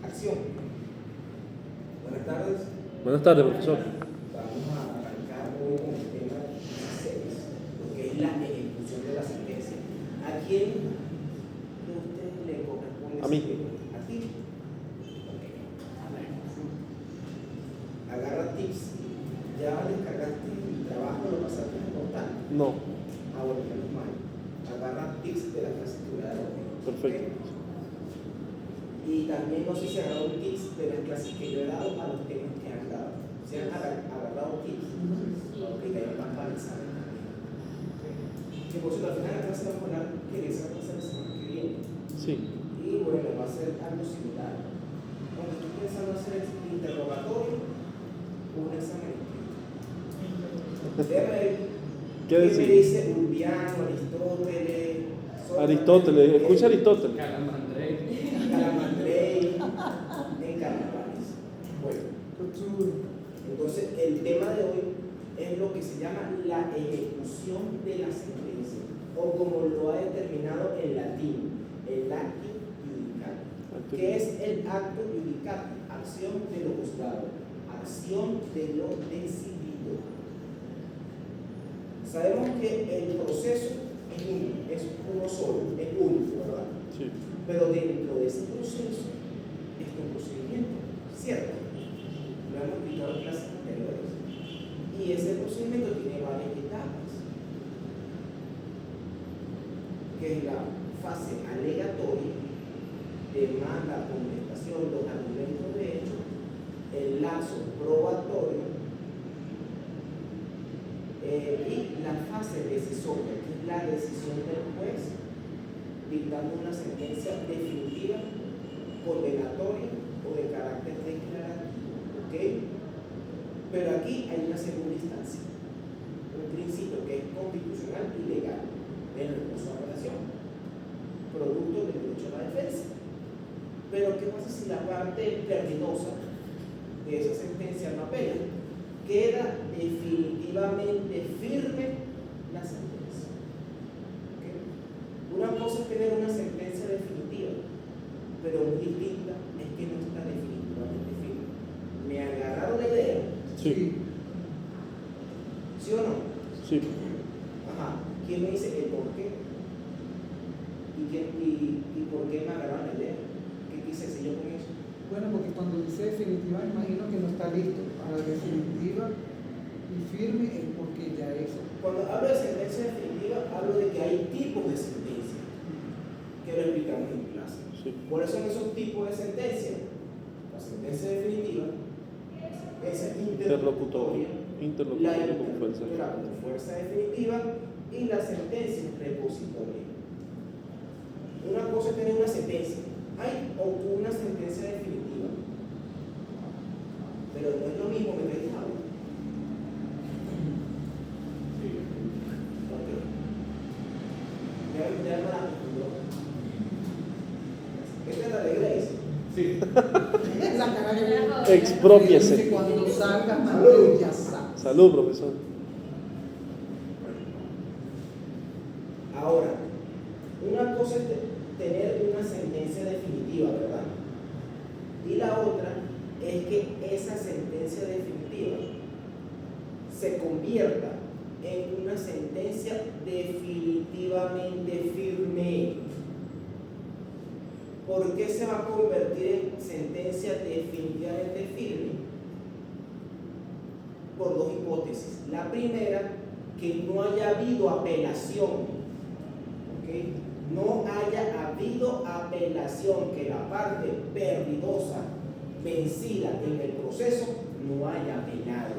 Acción. Buenas tardes. Buenas tardes, profesor. Vamos a arrancar hoy con el tema 16, lo que es la ejecución de la sentencia. ¿A quién de ustedes le corresponde? A mí. ¿A ti? Ok. A ver. Agarra tips. ¿Ya descargaste el trabajo, lo pasaste en portal? No. Ah, bueno, menos mal. Agarra tips de la clase de hoy. Perfecto. ¿Ok? Y también no sé si han dado tips de las clases que yo he dado a los temas que han dado. ¿Se han agarrado tips? Ok, que hay más para el examen también. Que por cierto, al final de la clase vamos a hablar que el examen va a ser la semana que viene. Sí. Y bueno, va a ser algo similar. Cuando estoy pensando hacer el interrogatorio o un examen escrito. Déjame ver ¿Qué me decir? dice Urbiano, Aristóteles. Aristóteles, escucha Aristóteles. Calamandrei, en carnavales. Bueno, entonces el tema de hoy es lo que se llama la ejecución de la sentencia, o como lo ha determinado en latín, el acti iudicatum. ¿Qué es el acto iudicatum? Acción de lo juzgado, acción de lo decidido. Sabemos que el proceso es uno solo, es único, ¿verdad? Sí. Pero dentro de ese proceso está un procedimiento, ¿cierto? Lo hemos explicado en clases anteriores. Y ese procedimiento tiene varias etapas, que es la fase alegatoria, demanda, contestación, los argumentos de hecho, el lapso probatorio y la fase decisoria, que es la decisión del juez dictando una sentencia definitiva, condenatoria o de carácter declarativo. ¿Ok? Pero aquí hay una segunda instancia, un principio que es constitucional y legal, el recurso a apelación, producto del derecho a la defensa. Pero ¿qué pasa si la parte perdinosa de esa sentencia no apela? Queda definitivamente firme la sentencia. Una cosa es tener una sentencia definitiva, pero muy distinta es que no está definitivamente firme. ¿Me agarraron la idea? Sí. ¿Sí o no? Sí. Ajá. ¿Quién me dice el por qué? ¿Y por qué me agarraron la idea? ¿Qué quise decir yo con eso? Bueno, porque cuando dice definitiva, imagino que no está listo. Para definitiva y firme es porque ya eso. Cuando hablo de sentencia definitiva, hablo de que hay tipos de sentencia, que lo explicamos en clase. Sí. ¿Cuáles son esos tipos de sentencia? La sentencia definitiva, esa interlocutoria, la interlocutora con fuerza definitiva y la sentencia repositoria. Una cosa es tener una sentencia, hay una sentencia definitiva, pero no es lo mismo que te hablo. ¿Esta es la de Grace? Sí. La cara de Expropiese. cuando salga, mande ya está. Salud, profesor. Ahora, una cosa es tener una sentencia definitiva, ¿verdad? Y la otra es que esa sentencia definitiva se convierta en una sentencia definitivamente firme. ¿Por qué se va a convertir en sentencia definitivamente firme? Por dos hipótesis. La primera, que no haya habido apelación. ¿Okay? No haya habido apelación, que la parte perdidosa, vencida en el proceso, no haya apelado,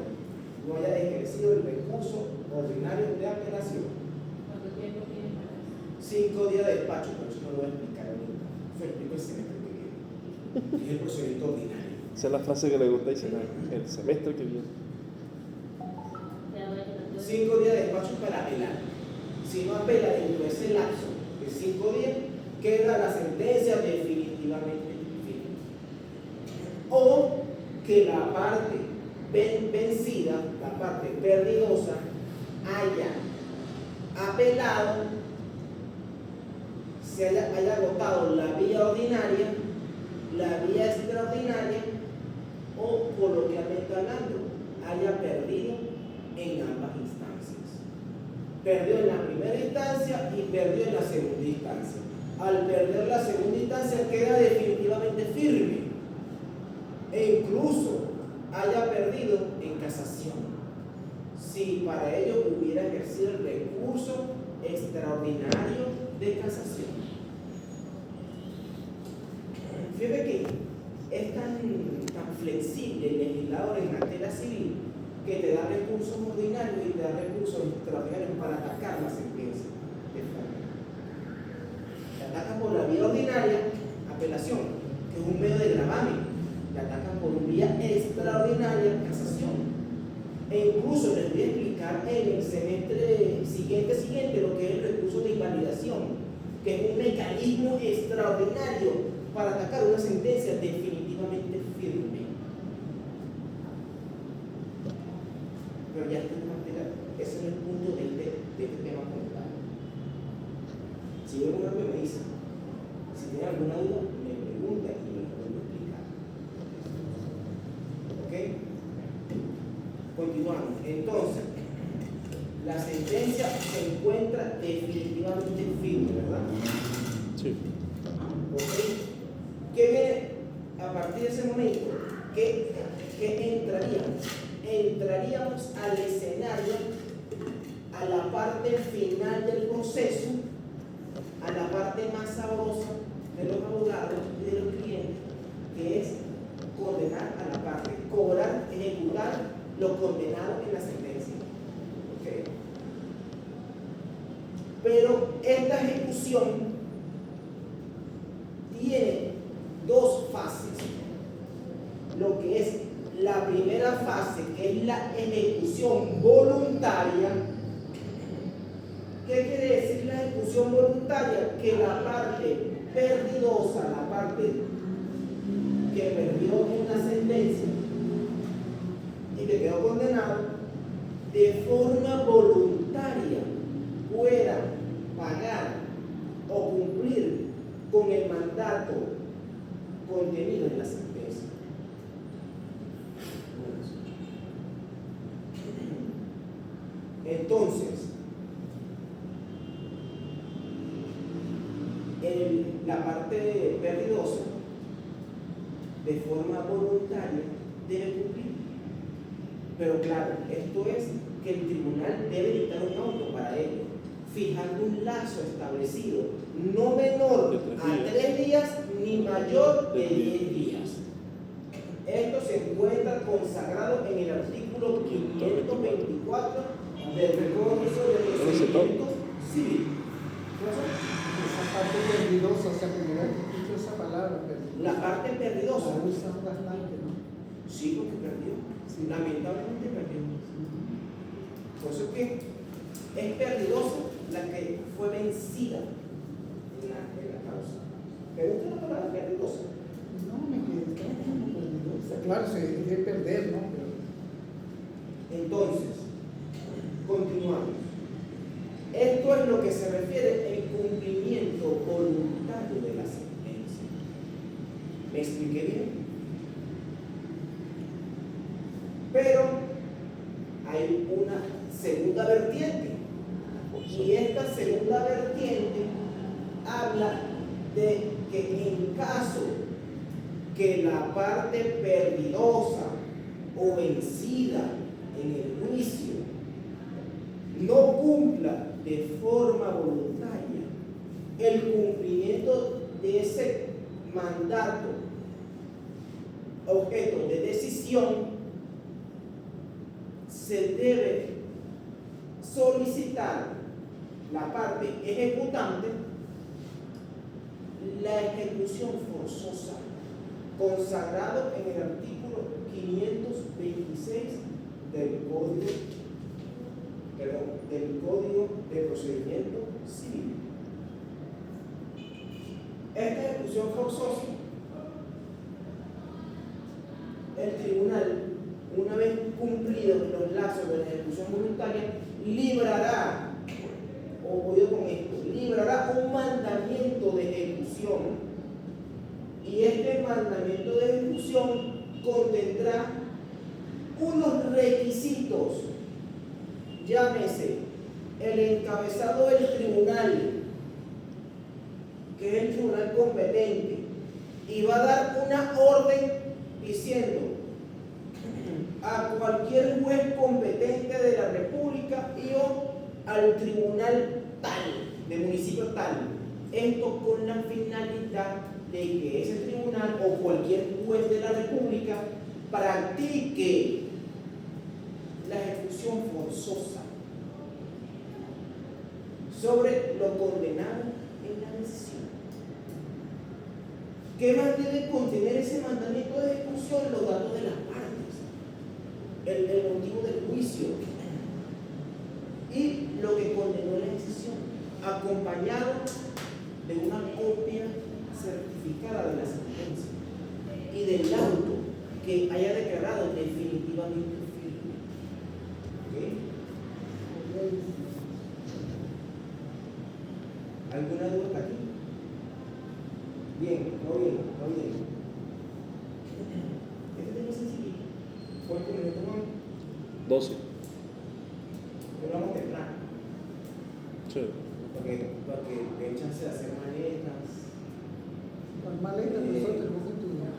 no haya ejercido el recurso ordinario de apelación. ¿Cuánto tiempo tiene para eso? 5 días de despacho, pero eso no lo voy a explicar ahorita. Eso explico el semestre que viene. Es el procedimiento ordinario. Esa es la frase que le gusta y el semestre que viene. 5 días de despacho para apelar. Si no apela dentro de ese lapso de 5 días, queda la sentencia definitivamente firme. O que la parte vencida, la parte perdidosa, haya apelado, se haya agotado la vía ordinaria la vía extraordinaria o, coloquialmente hablando, haya perdido en ambas instancias. Perdió en la primera instancia y perdió en la segunda instancia. Al perder la segunda instancia queda definitivamente firme e incluso haya perdido en casación, si para ello hubiera ejercido el recurso extraordinario de casación. Fíjate que es tan flexible el legislador en materia civil que te da recursos ordinarios y te da recursos extraordinarios para atacar la sentencia de fallo. Te atacan por la vía ordinaria, apelación, que es un medio de gravamen. Te atacan por vía extraordinaria, casación. E incluso les voy a explicar en el semestre siguiente lo que es el recurso de invalidación, que es un mecanismo extraordinario para atacar una sentencia definitivamente firme. Pero ya está en materia, ese es el punto de este tema como tal. Si hay alguna que me dice, si tiene alguna duda, me pregunta y me lo vuelvo a explicar. ¿Ok? Continuamos. Entonces, la sentencia se encuentra definitivamente firme, ¿verdad? Sí. ¿Ok? ¿Qué viene a partir de ese momento? ¿Qué entraríamos? Entraríamos al escenario, a la parte final del proceso, a la parte más sabrosa de los abogados y de los clientes, que es condenar a la parte, cobrar, ejecutar lo condenado en la sentencia. ¿Okay? Pero esta ejecución tiene dos fases. Lo que es la primera fase, que es la ejecución voluntaria. ¿Qué quiere decir la ejecución voluntaria? Que la parte perdidosa, la parte que perdió una sentencia y que quedó condenado, de forma voluntaria pueda pagar o cumplir con el mandato contenido en la sentencia. Entonces, la parte perdidosa, de forma voluntaria, debe cumplir. Pero claro, esto es que el tribunal debe dictar un auto para ello, fijando un lazo establecido, no menor a 3 días ni mayor de 10 días. Esto se encuentra consagrado en el artículo 524 del Código de Procedimiento Civil. Esa parte perdidosa, o sea, primero escucho esa palabra, perdidosa. La parte perdidosa. La usan bastante, ¿no? Sí, porque perdió. Sí, lamentablemente perdió. Por eso es que es perdidosa la que fue vencida en la causa. ¿Te gusta la palabra perdidosa? No, me quedé como perdidosa. Claro, se debe perder, ¿no? Pero... Entonces, continuamos. Esto es lo que se refiere al cumplimiento voluntario de la sentencia. ¿Me expliqué bien? Pero hay una segunda vertiente. Y esta segunda vertiente habla de que en caso que la parte perdidosa o vencida en el juicio no cumpla de forma voluntaria el cumplimiento de ese mandato objeto de decisión, se debe solicitar la parte ejecutante la ejecución forzosa, consagrado en el artículo 526 del Código de Procedimiento Civil. Esta ejecución forzosa, el tribunal, una vez cumplidos los lazos de la ejecución voluntaria, librará, librará un mandamiento de ejecución Y este mandamiento de ejecución contendrá unos requisitos, llámese el encabezado del tribunal, que es el tribunal competente, y va a dar una orden diciendo a cualquier juez competente de la República y o al tribunal tal, de municipio tal, esto con la finalidad de que ese tribunal o cualquier juez de la República practique la ejecución forzosa sobre lo condenado en la decisión. ¿Qué más debe contener ese mandamiento de ejecución? Los datos de las partes, el motivo del juicio y lo que condenó la decisión, acompañado de una copia certificada de la sentencia y del auto que haya declarado definitivamente firme. ¿Okay? ¿Alguna duda hasta aquí? Bien, no bien, no bien. Este tema es sencillo. ¿Cuánto minutos tomamos? 12. Hablamos temprano. Sí. Porque den chance de hacer maletas. Las maletas nosotros tenemos que estudiar.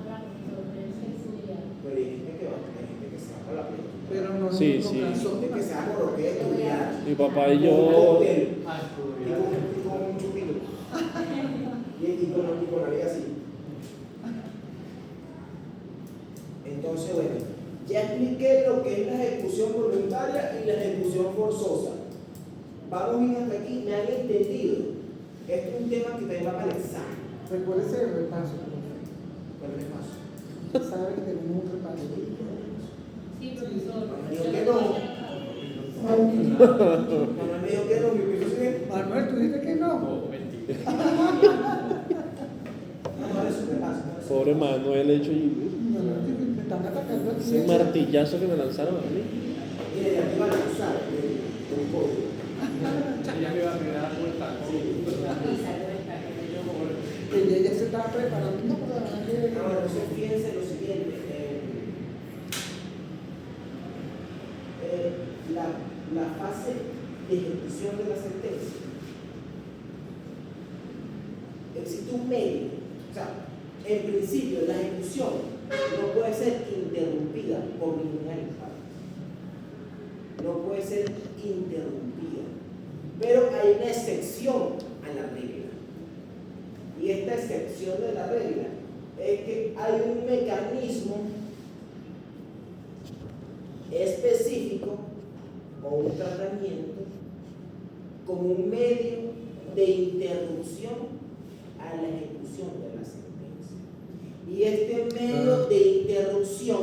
Pero hay gente que se va para la playa. Pero no es Sí, un sí. caso. Hay gente que se va por lo que es estudiar. Mi papá y Con un yo. cóctel. Y con un chupito. Y con la vida así. Entonces, bueno, ya expliqué lo que es la ejecución voluntaria y la ejecución forzosa. Vamos bien hasta aquí, me han entendido. Este es un tema que también va para el examen. Recuérdese el repaso, profe. ¿Cuál es el paso? Sabe que tenemos un repaso. Sí, profesor. Digo que no. Manuel me dijo que no, mi profesor. Manuel, ¿tú dijiste que no? No, eso me pasa. Pobre Manuel hecho y Manuel, me están atacando aquí. ese martillazo que me lanzaron a mí. Mire, de aquí van a usar el código. Ella ya se estaba preparando para que... Ahora, entonces fíjense lo siguiente. La fase de ejecución de la sentencia. Existe un medio. O sea, en principio, la ejecución no puede ser interrumpida por ninguna de las partes. No puede ser interrumpida. Pero hay una excepción a la regla. Y esta excepción de la regla es que hay un mecanismo específico o un tratamiento como un medio de interrupción a la ejecución de la sentencia. Y este medio de interrupción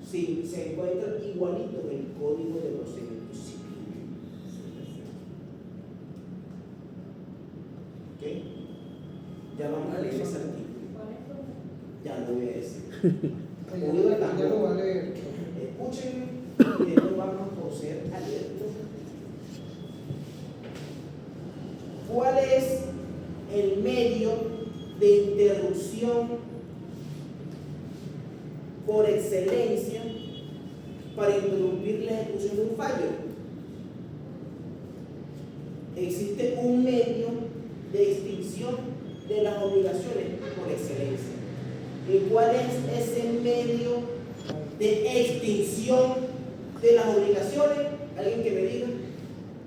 sí, se encuentra igualito en el Código de Procedimiento Civil. ¿Ok? Ya vamos a leer ese artículo. Ya lo voy a decir. Ella lo va a leer. Escúchenme y después vamos a proceder a leerlo. ¿Cuál es el medio de interrupción por excelencia para interrumpir la ejecución de un fallo? Existe un medio de extinción de las obligaciones por excelencia. ¿Y cuál es ese medio de extinción de las obligaciones? ¿Alguien que me diga?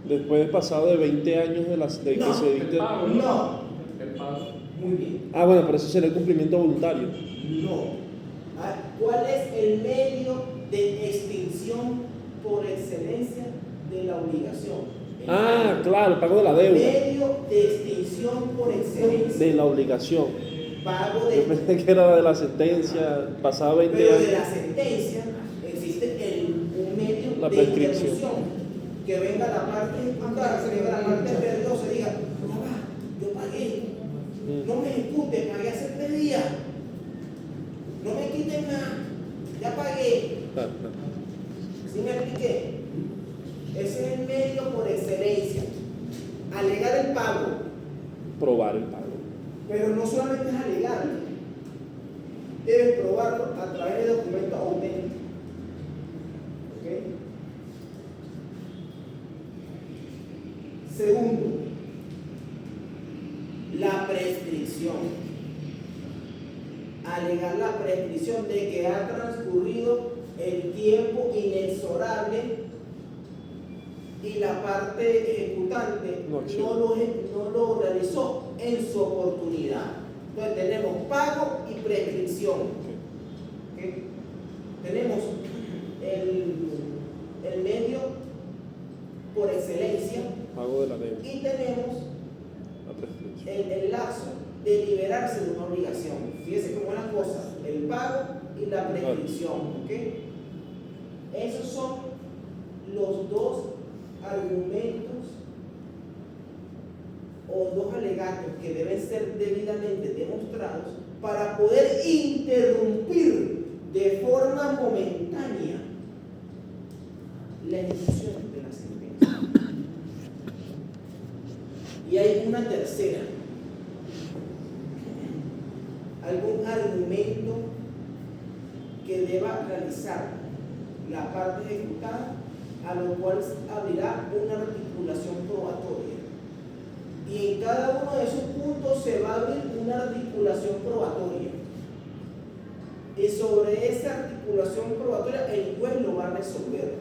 Después de pasado de 20 años de No, que se dicte. No. Muy bien. Ah, bueno, pero eso sería el cumplimiento voluntario. No. ¿Cuál es el medio de extinción por excelencia de la obligación? Ah, claro, el pago de la deuda. Medio de extinción por excelencia. De la obligación. Pago Yo de. pensé que era de la sentencia, pasado 20 Pero de años. la sentencia existe un medio La de prescripción. interrupción. Que venga la parte juzgada, que venga la parte perdiosa y diga, no va, yo pagué, no me ejecuten, pagué hace 3 días, no me quiten nada, ya pagué. ¿Sí me expliqué? Ese es el medio por excelencia. Alegar el pago. Probar el pago. Pero no solamente es alegar, debe probarlo a través de documentos auténticos. ¿Ok? Segundo, la prescripción. Alegar la prescripción de que ha transcurrido el tiempo inexorable y la parte ejecutante no lo realizó en su oportunidad. Entonces tenemos pago y prescripción. ¿Okay? Tenemos el medio por excelencia Pago de la deuda. y tenemos La prescripción. el lapso de liberarse de una obligación. Fíjese cómo es la cosa, el pago y la prescripción. ¿Okay? Esos son los dos argumentos o dos alegatos que deben ser debidamente demostrados para poder interrumpir de forma momentánea la ejecución de la sentencia. Y hay una tercera, algún argumento que deba realizar la parte ejecutada, a lo cual abrirá una articulación probatoria. Y en cada uno de esos puntos se va a abrir una articulación probatoria. Y sobre esa articulación probatoria el juez lo va a resolver.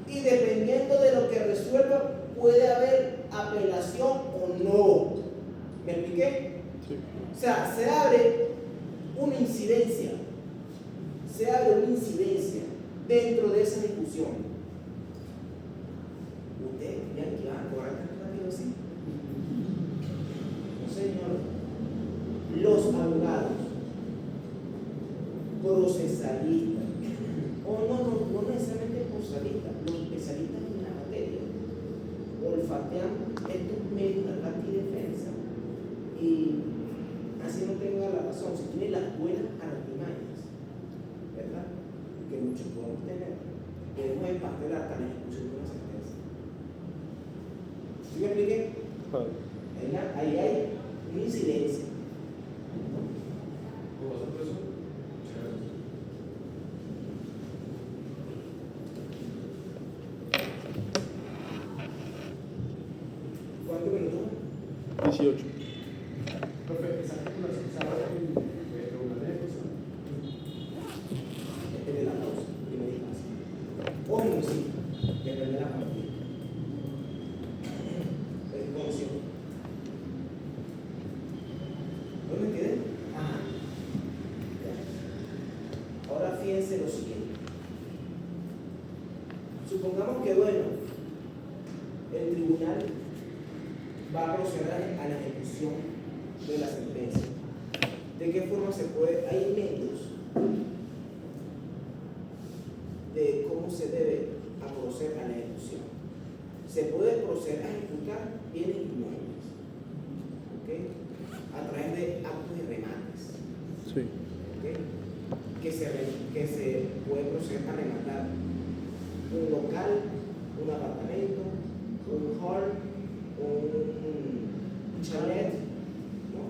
Y dependiendo de lo que resuelva, puede haber apelación o no. ¿Me expliqué? Sí. O sea, se abre una incidencia. Se abre una incidencia dentro de esa discusión. ¿Ustedes creían que iban a cobrar tan rápido así? No, señor. Los abogados procesalistas, o no necesariamente procesalistas, los especialistas en la materia, olfatean estos medios de ataque y defensa y así no tenga la razón, si tiene las buenas artimañas, ¿verdad? Que muchos podemos tener, podemos empastelar hasta la ejecución de una sentencia. ¿Sí me expliqué? Ahí hay una incidencia. ¿Cuántos minutos? 18. Profe, esa articulación se abre en tribunal de ejecución. Depende de la causa, primera instancia. O municipio, depende de la partida. Condición. ¿Dónde me quedé? Ajá. Ya. Ahora fíjense lo siguiente. Supongamos que, bueno, el tribunal va a proceder a la ejecución de la sentencia. ¿De qué forma se puede? Hay medios de cómo se debe proceder a la ejecución. Se puede proceder a ejecutar bienes inmuebles, ¿ok? A través de actos y remates, Sí. ¿ok? Que se puede proceder a rematar un local, un apartamento, un hall, un chalet, ¿no?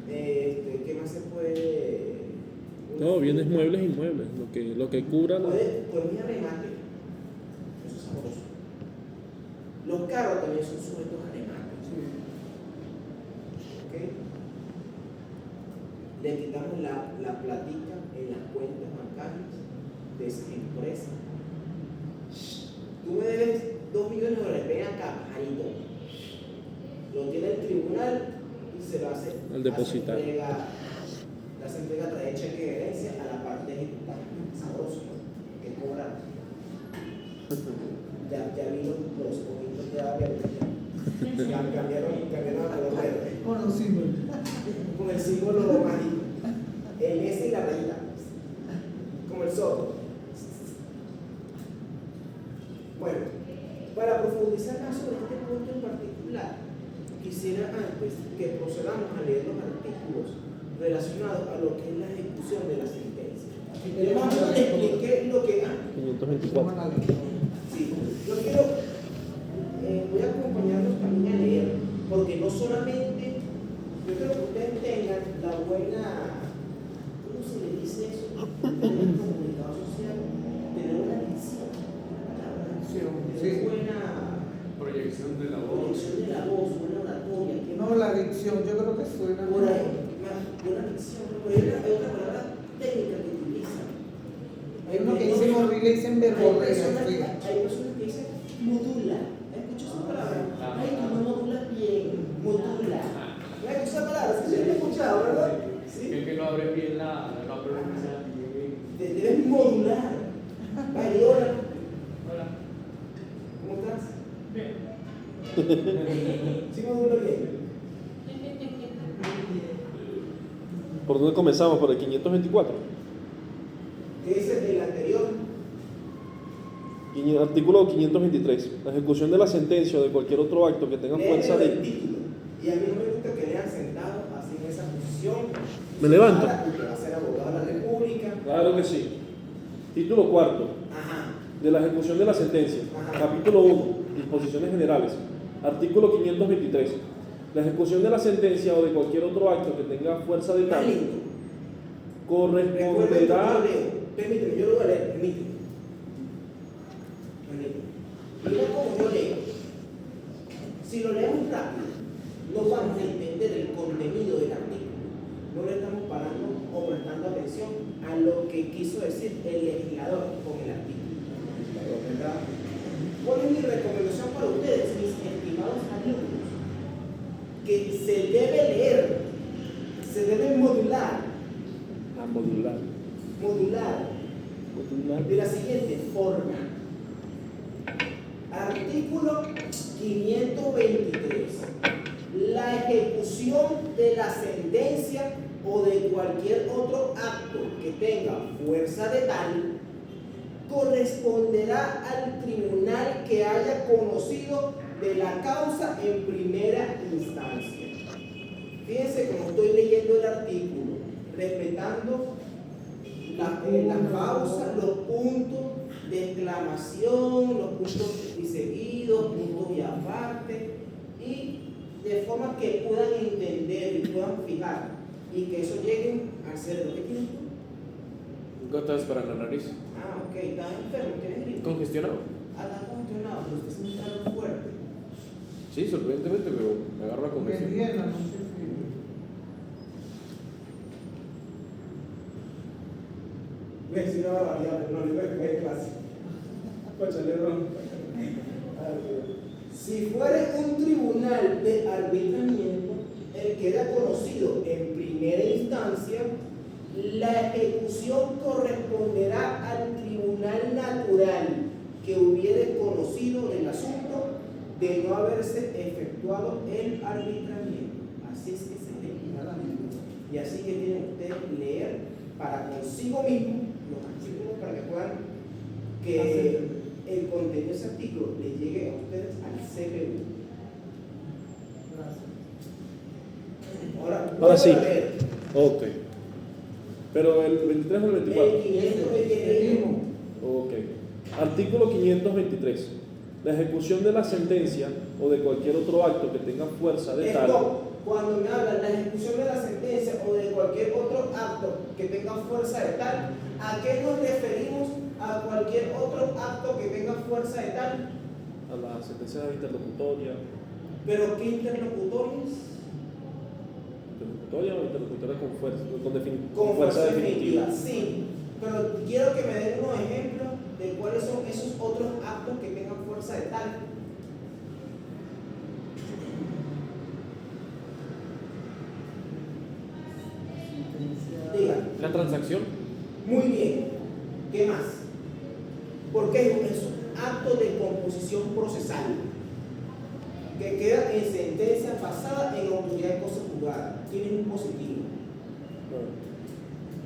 ¿Qué más se puede? No, bienes muebles e inmuebles, lo que cubra la... Puede ir a remate. Eso es sabroso. Los carros también son sujetos a remate. ¿Ok? Le quitamos la platica en las cuentas bancarias de esas empresas. Tú me debes 2 millones de dólares, ven acá, pajarito. Lo tiene el tribunal y se lo hace Al depositar. Le hace entrega a través de cheque de herencia a la parte ejecutada. Sabroso, ¿no? Que cobra. Ya vi los ojitos ya cambiaron a color verde. Conocido. Con el símbolo mágico. El S y la rayita. Como el sol. Bueno, para profundizar más sobre este punto en particular, quisiera antes que procedamos a leer los artículos relacionados a lo que es la ejecución de la sentencia. Yo más o menos expliqué lo que... 524. Sí, yo quiero, voy a acompañarlos también a leer, porque no solamente, yo quiero que ustedes tengan la buena tener un comunicado social, tener una dicción, tener Sí. buena Proyección de la voz. proyección de la voz, buena oratoria. ¿Qué No, más? la dicción, yo creo que suena. Por ahí, buena dicción, por ahí hay otra palabra técnica que utilizan. Hay uno que dicen horrible, dicen Hay verborrea. personas Sí. que dicen modula. ¿Escuchas esa palabra? Ay, tú no modulas bien. Modula. ¿No has escuchado esa palabra? Sí, la he escuchado, ¿verdad? Sí. Que no abre bien no pronuncia bien. Te debes modular. Vale, hola. Hola. ¿Cómo estás? Bien. Sí, modulo bien. ¿Por dónde comenzamos? ¿Por el 524? ¿Qué dice el anterior? Artículo 523. La ejecución de la sentencia o de cualquier otro acto que tenga fuerza Léelo el de... título. Y a mí no me gusta que lean sentado así en esa posición. ¿Me levanto? Usted va a ser abogado de la República. Claro que sí. Título cuarto. Ajá. De la ejecución de la sentencia. Ajá. Capítulo 1. Disposiciones generales. Artículo 523. La ejecución de la sentencia o de cualquier otro acto que tenga fuerza de Más tal lindo. Recuerden que yo corresponderá... leo. Permíteme, yo lo voy a leer. Permíteme. Mira cómo yo leo. Si lo leemos rápido, no vamos a entender el contenido del artículo. No le estamos parando o prestando atención a lo que quiso decir el legislador con el artículo. ¿Verdad? ¿Cuál es mi recomendación para ustedes, mis estimados alumnos? Que se debe leer, se debe modular modular. de la siguiente forma. Artículo 523. La ejecución de la sentencia o de cualquier otro acto que tenga fuerza de tal corresponderá al tribunal que haya conocido de la causa en primera instancia. Fíjense cómo estoy leyendo el artículo, respetando las pausas, los puntos de exclamación, los puntos diseguidos, puntos y aparte, y de forma que puedan entender y puedan fijar, y que eso llegue al cerebro. ¿Qué tienes tú? Gotas para la nariz. Ah, ok, estás enfermo, tienes gripe. Congestionado. Ah, estás congestionado, pero usted es un calor fuerte. Sí, sorprendentemente, pero me agarro la Porque congestión. el día en la noche frío. Me decía una barbaridad, pero no le voy a caer clase. Cóchale, ron. Si fuere un tribunal de arbitramiento, el que da conocido en primera instancia, la ejecución corresponderá al tribunal natural que hubiere conocido el asunto de no haberse efectuado el arbitramiento. Así es que se lee. Y así que tienen ustedes que leer para consigo mismo los artículos para que puedan que el contenido de ese artículo les llegue a ustedes al CPU. Gracias. Ahora sí. voy a leer. Ok. Pero el 23 o el 24. El 523. Ok. Artículo 523. La ejecución de la sentencia o de cualquier otro acto que tenga fuerza de tal. Cuando me hablan la ejecución de la sentencia o de cualquier otro acto que tenga fuerza de tal, ¿a qué nos referimos a cualquier otro acto que tenga fuerza de tal? A la sentencia interlocutoria. ¿Pero qué interlocutores? ¿Interlocutoria o interlocutoria con fuerza, Con fuerza definitiva? definitiva, sí. Pero quiero que me den unos ejemplos de cuáles son esos otros actos que tengan fuerza de tal. Diga. La transacción. Muy bien. ¿Qué más? Porque es un acto de composición procesal que queda en sentencia pasada en autoridad de cosa juzgada. Tienes un positivo.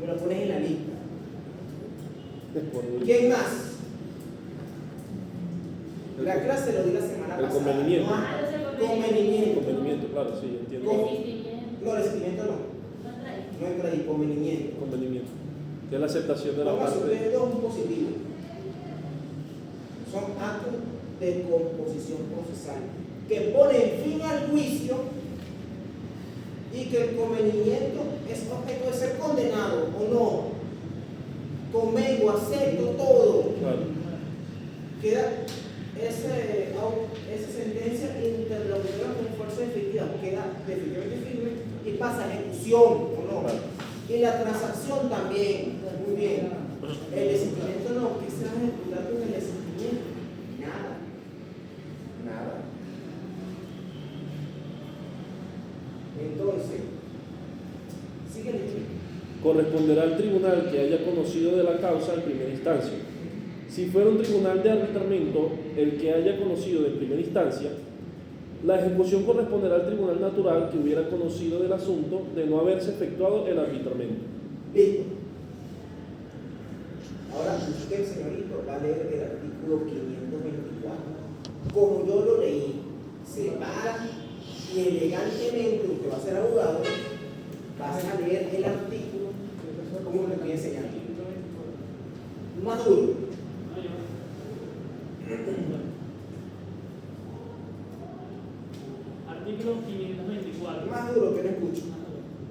Me lo pones en la lista. ¿Quién más? La clase lo di la semana El pasada. convenimiento. Convenimiento. Convenimiento, claro, sí, entiendo. No, resentimiento no. No entra ahí, convenimiento. Convenimiento. Que es la aceptación de la Póngase parte. ustedes dos un positivo. Son actos de composición procesal que ponen fin al juicio y que el convenimiento es objeto de ser condenado o no. apruebo, acepto todo. Claro. Queda esa sentencia interlocutora con fuerza definitiva, queda definitivamente firme y pasa a ejecución, ¿o no? Claro. Y la transacción también, muy bien. El desistimiento no, ¿qué se va a ejecutar con el desistimiento? Nada. Nada. Entonces, sigue leyendo. Corresponderá al tribunal que haya conocido de la causa en primera instancia. Si fuera un tribunal de arbitramiento el que haya conocido de primera instancia, la ejecución corresponderá al tribunal natural que hubiera conocido del asunto de no haberse efectuado el arbitramiento. Listo. Ahora usted, señorito, va a leer el artículo 524. Como yo lo leí, se para y elegantemente, usted va a ser abogado, va a leer el artículo como le estoy enseñando. Más duro. Artículo 524. Más duro que no escucho.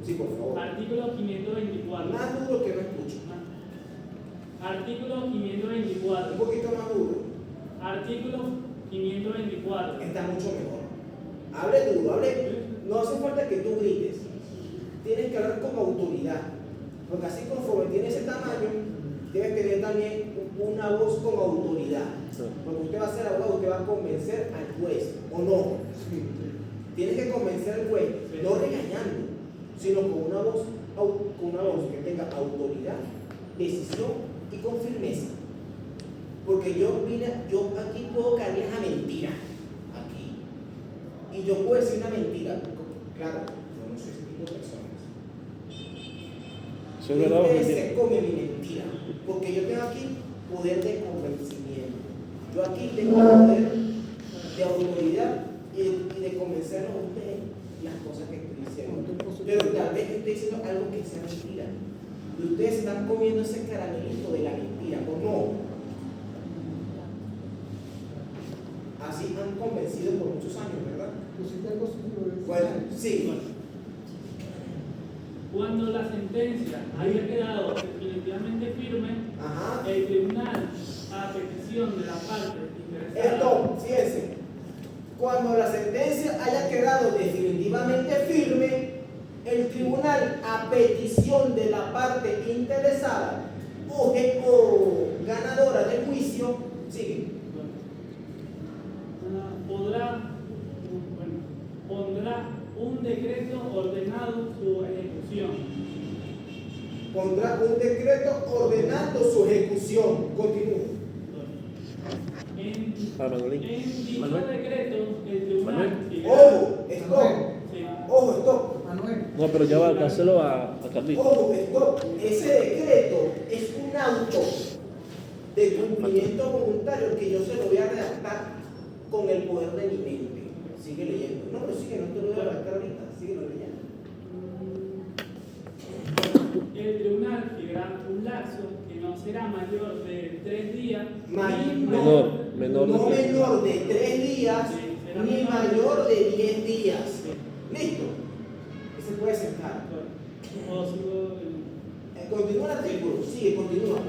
Sí, por favor. Artículo 524. Más duro que no escucho. Artículo Un 524. poquito más duro. Artículo 524. Está mucho mejor. Hable duro, hable. No hace falta que tú grites. Tienes que hablar con autoridad. Porque así conforme tiene ese tamaño, debe tener también una voz con autoridad. Porque usted va a ser abogado, usted va a convencer al juez, ¿o no? Tienes que convencer al juez, no regañando, sino con una voz que tenga autoridad, decisión y con firmeza. Porque yo aquí puedo caerles a mentira, aquí. Y yo puedo decir una mentira. Claro, yo no soy ese tipo de personas. ¿Eso es verdad o Ustedes mentira? se come mi mentira, porque yo tengo aquí poder de convencimiento. Yo aquí tengo poder de autoridad y de convencerlos a ustedes las cosas que estoy diciendo. Pero tal vez estoy diciendo algo que sea mentira. Y ustedes están comiendo ese caramelito de la mentira, ¿o no? Así han convencido por muchos años, ¿verdad? ¿Pusiste algo sobre eso? Bueno, sí. Cuando la sentencia haya quedado definitivamente firme, Ajá. el tribunal, a petición de la parte interesada, Esto, fíjense. Cuando la sentencia haya quedado definitivamente firme, el tribunal, a petición de la parte interesada o ganadora del juicio, sigue. pondrá un decreto ordenado su ejecución. Pondrá un decreto ordenando su ejecución. Continúa. En dicho Manuel. decreto, el tribunal Manuel. Ojo, stop. Sí. Ojo, stop. Manuel, No, pero ya va, dáselo a Carlito. Ojo, stop. Ese decreto es un auto de cumplimiento voluntario que yo se lo voy a redactar con el poder de mi mente. Sigue leyendo. No, pero sigue, no te lo voy a redactar ahorita. Síguelo leyendo. El tribunal fijará un lapso que no será mayor de 3 días, Menor de no tres. menor de 3 días, Sí, será ni menor. mayor de 10 días. ¿Listo? Ese puede sentar. o su- Continúa el artículo. Sigue, continúa.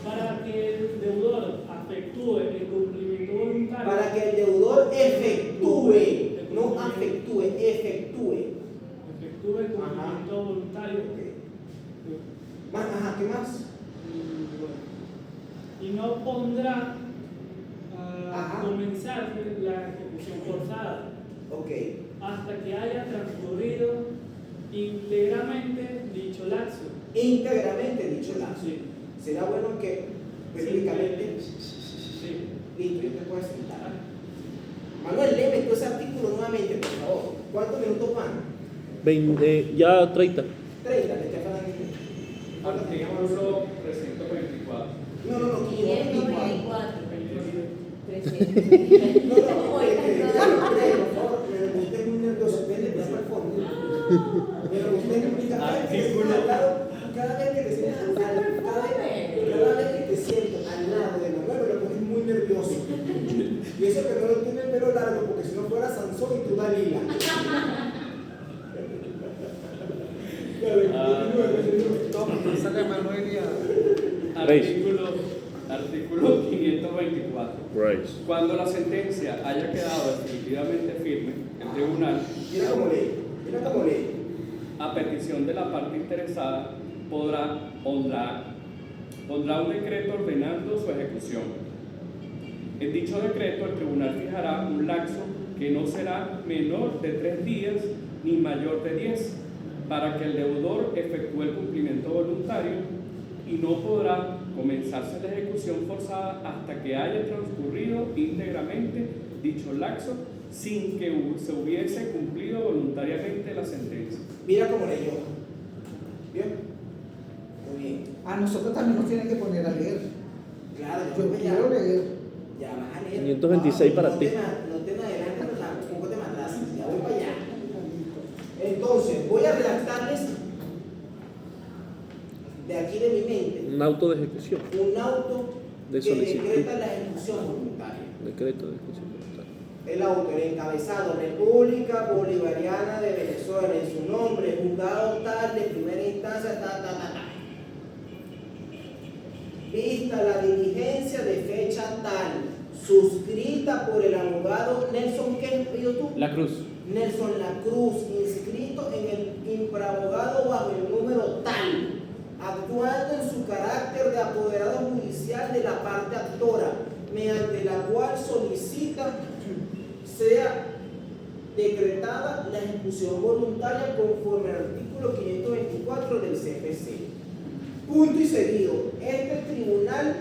para que el deudor efectúe el cumplimiento voluntario. Para que el deudor efectúe, no afectúe, efectúe. Efectúe el cumplimiento voluntario. Ajá, ¿qué más? Y no pondrá Ajá. a comenzar la ejecución forzada Ok. hasta que haya transcurrido íntegramente dicho lapso. Íntegramente dicho lapso. Sí. Será bueno que periódicamente. Sí. Listo, yo te puedo sentar. Manuel, léeme tú ese artículo nuevamente, por favor. ¿Cuántos minutos van? Ya 30. 30, le estoy falando. Artículo 324. No, 524. 300. No, por favor, pero usted es muy nervioso, vete para el fondo. Pero usted explica, cada vez que te sientas al lado de Manuel, lo pones muy nervioso. Y eso que no lo tiene el pelo largo, porque si no fuera Sansón y tú Dalila. pásale a Manuel y a artículo 524. Grace. Cuando la sentencia haya quedado definitivamente firme, el tribunal, Mira cómo lee. a petición de la parte interesada, pondrá un decreto ordenando su ejecución. En dicho decreto, el tribunal fijará un lapso que no será menor de 3 días ni mayor de 10, para que el deudor efectúe el cumplimiento voluntario, y no podrá comenzarse la ejecución forzada hasta que haya transcurrido íntegramente dicho lapso sin que se hubiese cumplido voluntariamente la sentencia. Mira cómo leyó. ¿Bien? Muy bien. A nosotros también nos tienen que poner a leer. Claro, Yo quiero leer. Ya vas a leer. 526 para ti. No te me adelantes, pero tampoco te me atrases. Ya voy para allá. Entonces, voy a redactarles de aquí de mi mente Un auto de ejecución. un auto De que solicitud. decreta la ejecución voluntaria. Decreto de ejecución voluntaria. El auto, el encabezado, República Bolivariana de Venezuela, en su nombre, juzgado tal, de primera instancia, ta. Vista la diligencia de fecha tal, suscrita por el abogado Nelson, ¿qué pidió tú? La Cruz. Nelson La Cruz, inscrito en el imprabogado bajo el número tal, actuando en su carácter de apoderado judicial de la parte actora, mediante la cual solicita sea decretada la ejecución voluntaria conforme al artículo 524 del CPC. Punto y seguido. Este tribunal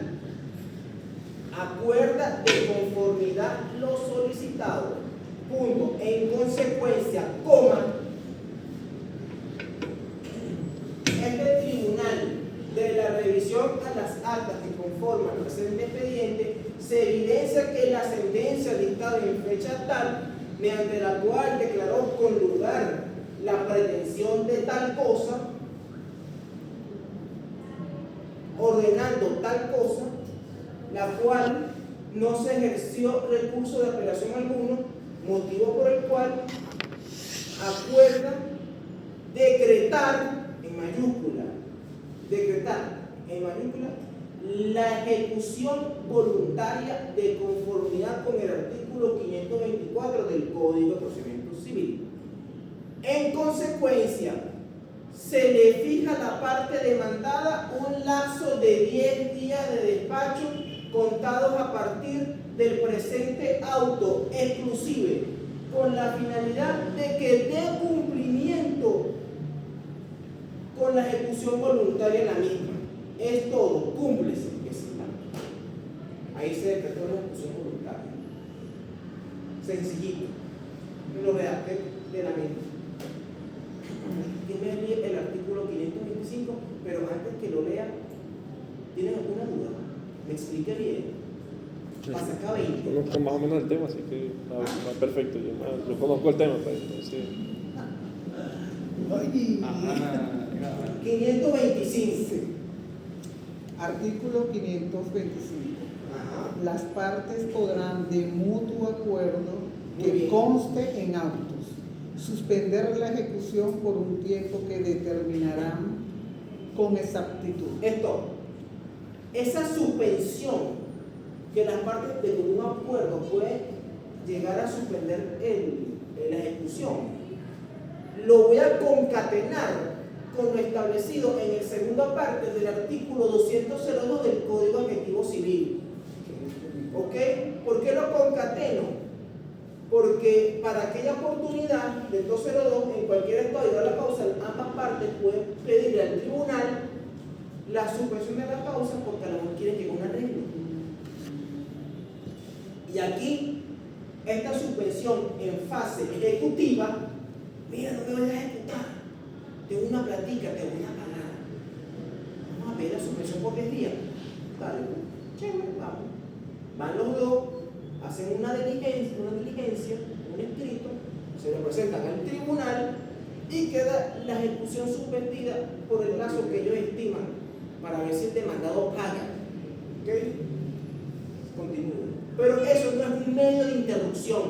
acuerda de conformidad lo solicitado. Punto. En consecuencia, coma, este tribunal de la revisión a las actas que conforman el presente expediente se evidencia que la sentencia dictada en fecha tal, mediante la cual declaró con lugar la pretensión de tal cosa, ordenando tal cosa, la cual no se ejerció recurso de apelación alguno, motivo por el cual acuerda decretar en mayúscula la ejecución voluntaria de conformidad con el artículo 524 del Código de Procedimiento Civil. En consecuencia, se le fija a la parte demandada un lapso de 10 días de despacho contados a partir del presente auto, exclusive con la finalidad de que dé cumplimiento con la ejecución voluntaria en la misma. Es todo, cúmplese. Ahí se decretó la ejecución voluntaria. Sencillito. Lo redacté de la mente. Tiene el artículo 525, pero antes que lo lea, ¿tienen alguna duda? ¿Me explique bien? Pasa acá 20. Conozco más o menos el tema, así que va perfecto. Yo conozco el tema, pues, entonces. Oye. 525. Artículo 525. Ajá. Las partes podrán, de mutuo acuerdo, Muy que bien. conste en autos, suspender la ejecución por un tiempo que determinarán con exactitud. Esto, esa suspensión que las partes de un acuerdo puede llegar a suspender la ejecución, lo voy a concatenar con lo establecido en la segunda parte del artículo 202 del Código Adjetivo Civil. ¿Ok? ¿Por qué lo concateno? Porque para aquella oportunidad del 202, en cualquier estado de la causa, ambas partes pueden pedirle al tribunal la suspensión de la causa porque a lo mejor quieren llegar a un arreglo. Y aquí, esta suspensión en fase ejecutiva, mira, no me vayas a ejecutar, tengo una platica, te voy a pagar. Vamos a pedir la suspensión por 10 días. Dale, chévere, vamos. Van los dos, hacen una diligencia, un escrito, se lo presentan al tribunal y queda la ejecución suspendida por el plazo que ellos estiman para ver si el demandado paga. ¿Ok? Continúa. Pero eso no es un medio de interrupción.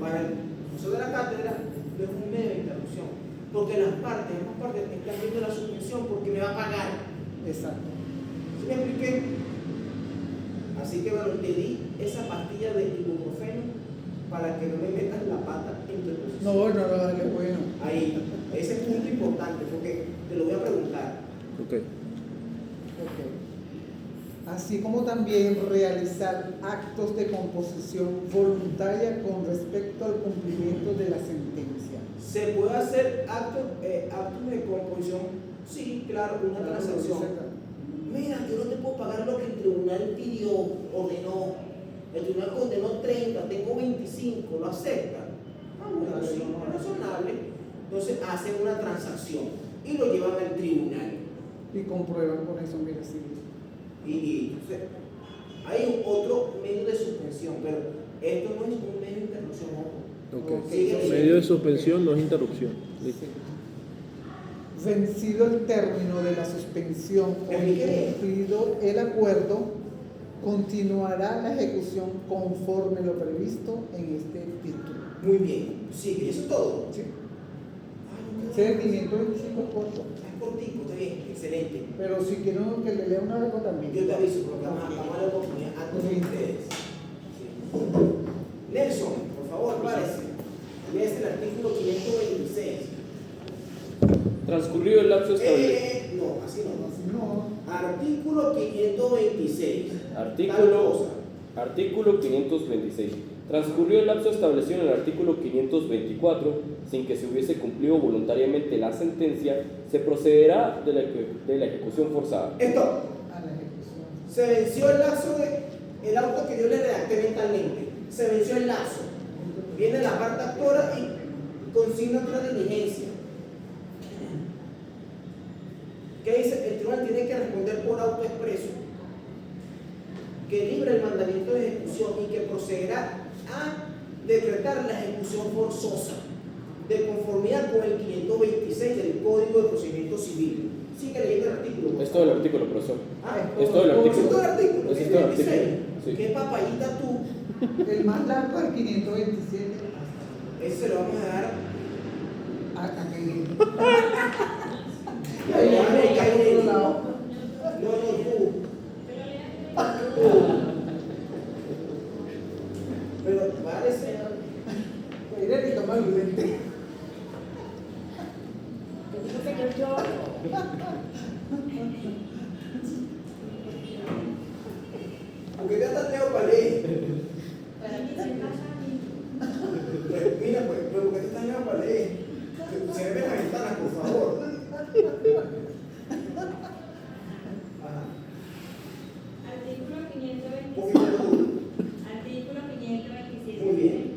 Para el profesor de la cátedra, no es un medio de interrupción. Porque ambas partes están viendo la suspensión porque me va a pagar. Exacto. ¿Sí me expliqué? Así que bueno, te di esa pastilla de ibuprofeno para que no me metas la pata en tu exposición. No, dale, bueno. Ahí, ese es un punto importante porque te lo voy a preguntar. Ok. Ok. Así como también realizar actos de composición voluntaria con respecto al cumplimiento de la sentencia. ¿Se puede hacer actos de composición? Sí, claro, una transacción. Mira, yo no te puedo pagar lo que el tribunal pidió, ordenó. El tribunal condenó 30, tengo 25, ¿lo acepta? Ah, bueno, sí, es razonable. Entonces hacen una transacción y lo llevan al tribunal. Y comprueban con eso, mira, sí. Y entonces, hay otro medio de suspensión, pero esto no es un medio de interrupción, ojo. Ok. Sigue Medio de suspensión no es interrupción. Listo. Vencido el término de la suspensión o incumplido el acuerdo, continuará la ejecución conforme lo previsto en este título. Muy bien, sigue, eso es todo. Sí. Ay, no, Ese 525 es corto. es cortico, está bien, excelente. Pero si quiero que le lea una algo también. Yo te aviso, porque vamos a dar la oportunidad a todos ustedes. Sí. Nelson, por favor, párese. Lees el artículo 526. Transcurrido el lapso establecido. No, así no. Así no. Artículo 526. Artículo 526. Transcurrió el lapso establecido en el artículo 524, sin que se hubiese cumplido voluntariamente la sentencia, se procederá de la ejecución forzada. Esto, A la ejecución. se venció el lazo el auto que yo le redacté mentalmente. Se venció el lazo. Viene la parte actora y consigna otra diligencia. ¿Qué dice? El tribunal tiene que responder por auto expreso, que libre el mandamiento de ejecución y que procederá a decretar la ejecución forzosa de conformidad con el 526 del Código de Procedimiento Civil. Sigue leyendo el artículo. Es todo el artículo, profesor. Ah, Es todo el artículo. ¿Es todo el artículo? Es todo el artículo. 526. Sí. ¿Qué papayita tú? El más largo es el 527. Ese se lo vamos a dar. A que. Ahí, ahí, ahí, Otro lado. No, tú. Pero parece. Mira que toma el lente. Porque ya está Leo para leer. Mira, pues, pero porque te estás Leo para leer. Se ve la ventana, por favor. Ajá. Artículo Un poquito 527. duro. Artículo 527. Muy bien.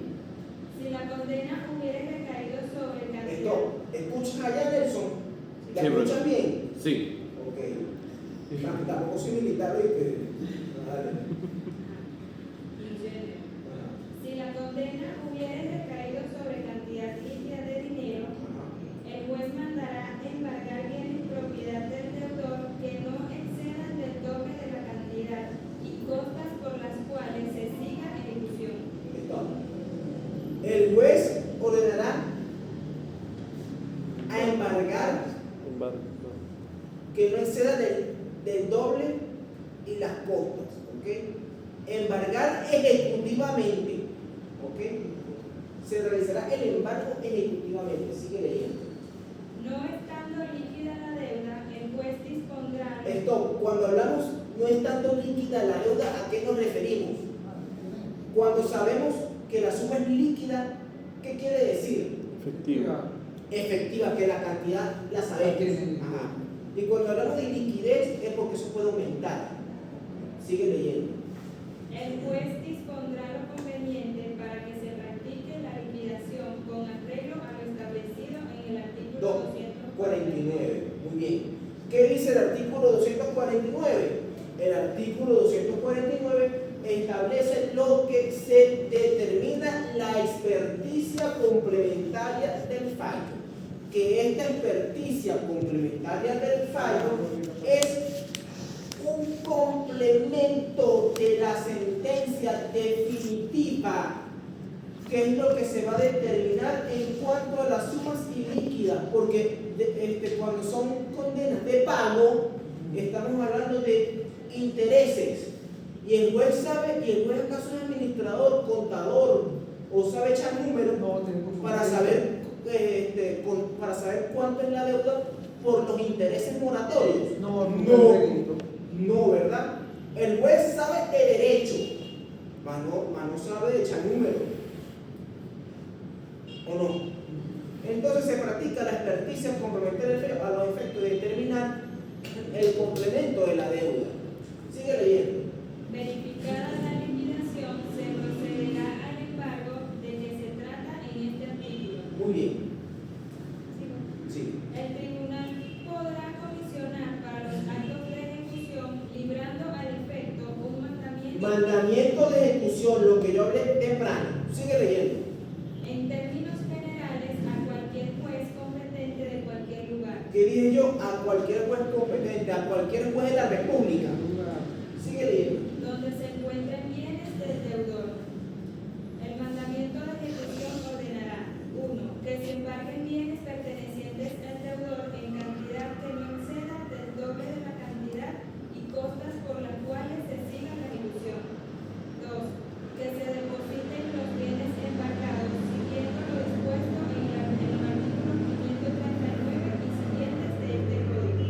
Si la condena hubiera recaído sobre cantidad. Esto, ¿escuchas allá, Nelson? ¿La Sí, escuchas profesor. bien? Sí. Ok. Tampoco soy militar, ¿oíste? Dale. Ajá. Si la condena hubiera recaído sobre cantidad líquida de dinero, el juez mandará embargar bienes propiedad del deudor que no excedan del tope de la cantidad y costas por las cuales se siga ejecución. Esto. El juez ordenará a embargar que no exceda del doble y las costas, ¿ok? Embargar ejecutivamente, ¿ok? Se realizará el embargo ejecutivamente, sigue leyendo. No estando líquida la deuda, el juez dispondrá. Esto, cuando hablamos no estando líquida la deuda, ¿a qué nos referimos? Cuando sabemos que la suma es líquida, ¿qué quiere decir? Efectivo. Efectiva, que la cantidad la sabemos. Ajá. Y cuando hablamos de liquidez es porque eso puede aumentar. Sigue leyendo. El juez dispondrá lo conveniente para que se practique la liquidación con arreglo a lo establecido en el artículo 249. Muy bien. ¿Qué dice el artículo 249? El artículo 249 establece lo que se determina la experticia complementaria del fallo. Que esta experticia complementaria del fallo es un complemento de la sentencia definitiva, que es lo que se va a determinar en cuanto a las sumas ilíquidas, porque cuando son condenas de pago, estamos hablando de intereses. Y el juez sabe, y el juez acaso es administrador, contador, o sabe echar números para saber, para saber cuánto es la deuda por los intereses moratorios. No, ¿verdad? El juez sabe de derecho, mas no sabe de echar números. ¿O no? Entonces se practica la experticia complementaria a los efectos de determinar el complemento de la deuda. Sigue leyendo. Verificada la liquidación, se procederá al embargo de que se trata en este artículo. Muy bien. ¿Sigo? Sí. El tribunal podrá comisionar para los actos de ejecución, librando al efecto un mandamiento. Mandamiento de ejecución, lo que yo hablé temprano. Sigue leyendo. En términos generales, a cualquier juez competente de cualquier lugar. ¿Qué dije yo? A cualquier juez competente, a cualquier juez de la República. Sigue leyendo. Donde se encuentren bienes del deudor. El mandamiento de ejecución ordenará: 1. Que se embarguen bienes pertenecientes al deudor en cantidad que no exceda del doble de la cantidad y costas por las cuales se siga la ejecución. 2. Que se depositen los bienes embargados siguiendo lo dispuesto en el artículo 539 y siguientes de este código.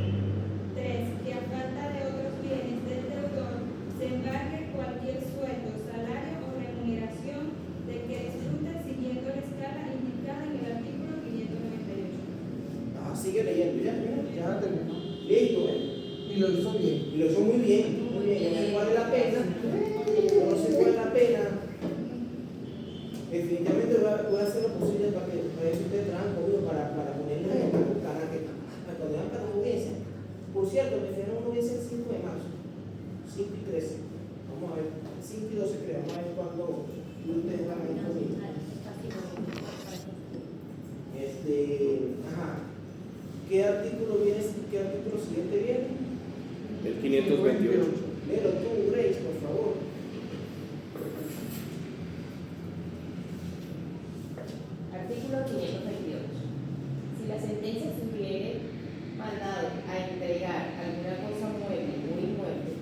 3. Que a falta de otros bienes del deudor se embargue cualquier sueldo, salario o remuneración de que disfrute siguiendo la escala indicada en el artículo 598. Sigue leyendo, ¿ya? Ya terminó. Listo, Y lo hizo bien. Y lo hizo muy bien, muy bien. No se vale la pena. No se vale la pena. Definitivamente voy a hacer lo posible para que ustedes trabajen conmigo para ponerles en para que cuando vean para la audiencia. Por cierto, me dijeron una audiencia el 5 de marzo, 5 y 13. Vamos a ver, 5 y 12 creo. Vamos a ver cuándo ustedes van a ir conmigo. ¿Qué artículo viene? ¿Qué artículo siguiente viene? El 528. Léelo tú, Grace, por favor. Artículo 528. Si la sentencia sugiere mandado a entregar alguna cosa mueble o inmueble,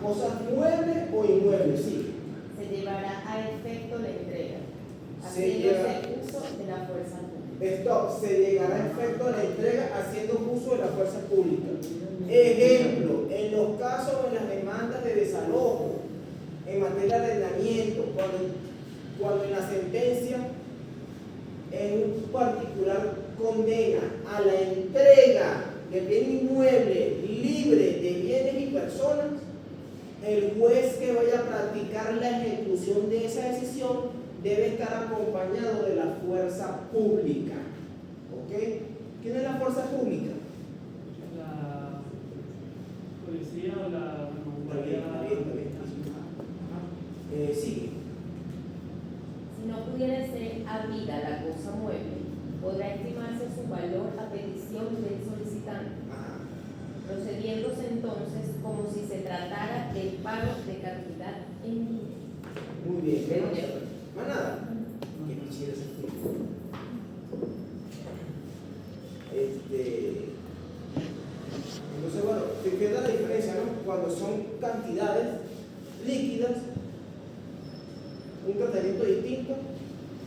Cosas muebles o inmuebles, sí. se llevará a efecto la entrega, Se lleva- haciéndose uso de la fuerza pública. Esto se llegará a efecto de la entrega haciendo uso de la fuerza pública. Ejemplo, en los casos de las demandas de desalojo, en materia de arrendamiento, cuando en la sentencia en un particular condena a la entrega de bien inmueble libre de bienes y personas, el juez que vaya a practicar la ejecución de esa decisión debe estar acompañado de la fuerza pública. ¿Ok? ¿Quién es la fuerza pública? La policía o la Está bien. Sigue. Si no pudiera ser habida la cosa mueble, podrá estimarse su valor a petición del solicitante, procediéndose entonces como si se tratara del pago de cantidad en dinero. Muy bien. De dinero. ¿Más nada? ¿Qué quisieras hacer? Entonces, bueno, te queda la diferencia, ¿no? Cuando son cantidades líquidas, un tratamiento distinto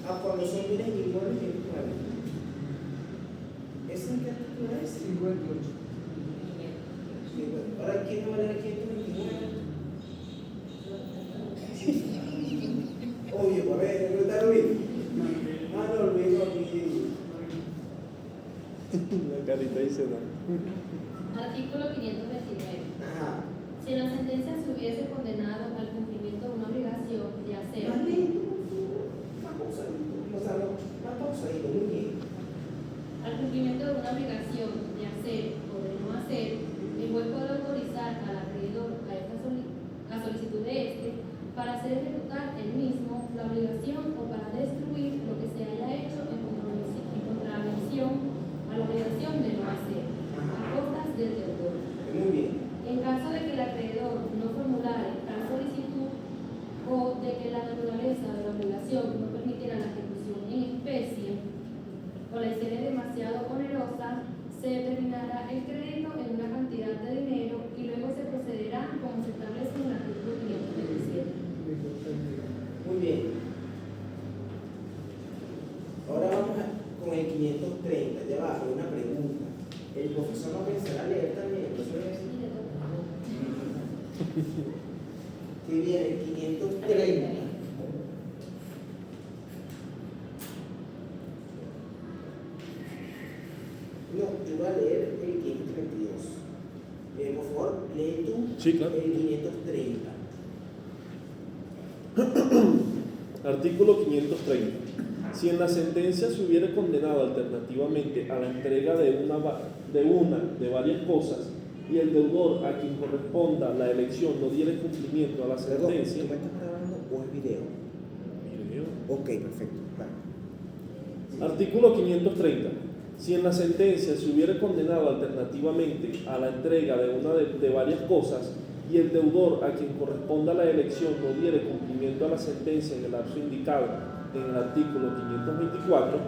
a cuando son bienes inmuebles y inmuebles. ¿Ese en qué artículo es? 58. Sí, bueno. Ahora, ¿quién va a leer 529? Obvio, a ver, ¿no está Luis? Ah, no, Luis, no, La carita dice no. Artículo 529. Ajá. Si en la sentencia se hubiese condenado al cumplimiento de una obligación de hacer Más pausadito, muy bien. al cumplimiento de una obligación de hacer o de no hacer, el juez puede autorizar al acreedor a la solicitud de este para hacer ejecutar el mismo la obligación o para destruir lo que se haya hecho en contravención a la obligación de no hacer, a costas del deudor. Muy bien. En caso de que el acreedor no formulara tal solicitud o de que la naturaleza de la obligación no permitiera la ejecución en especie o la hiciera demasiado onerosa, se determinará el crédito en una cantidad de dinero y luego se procederá como se establece ¿Qué viene? El 530. No, yo voy a leer el 532. Por favor, lee tú Sí, claro. el 530. Artículo 530. Si en la sentencia se hubiere condenado alternativamente a la entrega de varias cosas y el deudor a quien corresponda la elección no diere cumplimiento a la Perdón, sentencia. ¿tú me estás grabando o es video? Ok, perfecto. Vale. Artículo 530. Si en la sentencia se hubiere condenado alternativamente a la entrega de varias cosas y el deudor a quien corresponda la elección no diere cumplimiento a la sentencia en el lapso indicado en el artículo 524,